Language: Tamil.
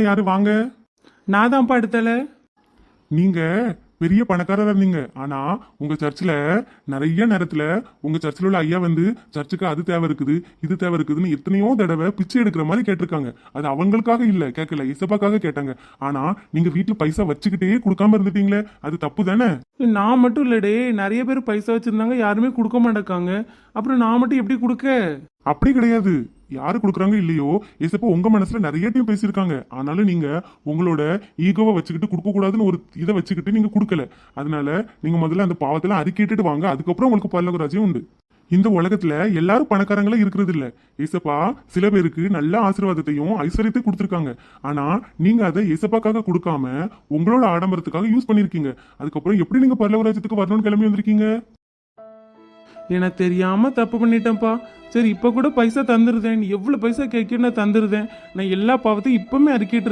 யாரு வாங்க? நான் தான்ப்பா எடுத்தல. நீங்க பெரிய பணக்காரரா இருந்தீங்க. ஆனா உங்க சர்ச்சில் நிறைய நேரத்துல உங்க சர்ச்சில் உள்ள ஐயா வந்து சர்ச்சுக்கு அது தேவை இருக்குது இது தேவை இருக்குதுன்னு எத்தனையோ தடவை பிச்சை எடுக்கிற மாதிரி கேட்டிருக்காங்க. அது அவங்களுக்காக இல்ல கேட்கல, இசப்பாக்காக கேட்டாங்க. ஆனா நீங்க வீட்டுல பைசா வச்சுக்கிட்டே கொடுக்காம இருந்துட்டீங்களே, அது தப்பு தானே? நான் மட்டும் இல்லடே, நிறைய பேர் பைசா வச்சிருந்தாங்க, யாருமே கொடுக்க மாட்டேக்காங்க. அப்புறம் நான் மட்டும் எப்படி கொடுக்க? அப்படி கிடையாது. யாரு கொடுக்குறாங்க இல்லையோ, ஏசப்பா உங்க மனசுல நிறைய டைம் பேசியிருக்காங்க. ஆனாலும் நீங்க உங்களோட ஈகோவை வச்சுக்கிட்டு கொடுக்க கூடாதுன்னு ஒரு இதை வச்சுக்கிட்டு நீங்க கொடுக்கல. அதனால நீங்க முதல்ல அந்த பாவத்தெல்லாம் அறிக்கிட்டுட்டு வாங்க, அதுக்கப்புறம் உங்களுக்கு பரலோக ராஜ்யம் உண்டு. இந்த உலகத்துல எல்லாரும் பணக்காரங்களா இருக்கிறது இல்ல. ஏசப்பா சில பேருக்கு நல்ல ஆசீர்வாதத்தையும் ஐஸ்வர்யத்தையும் கொடுத்துருக்காங்க. ஆனா நீங்க அதை ஏசப்பாக்காக கொடுக்காம உங்களோட ஆடம்பரத்துக்காக யூஸ் பண்ணிருக்கீங்க. அதுக்கப்புறம் எப்படி நீங்க பரலோக ராஜ்யத்துக்கு வரணும்னு கிளம்பி வந்திருக்கீங்க? எனக்கு தெரியாம தப்பு பண்ணிட்டேன்ப்பா. சரி, இப்ப கூட பைசா தந்துருதேன். நீ எவ்வளவு பைசா கேட்க நான் தந்துருதேன். நான் எல்லா பாவத்தையும் இப்பவுமே அறிக்கிட்டு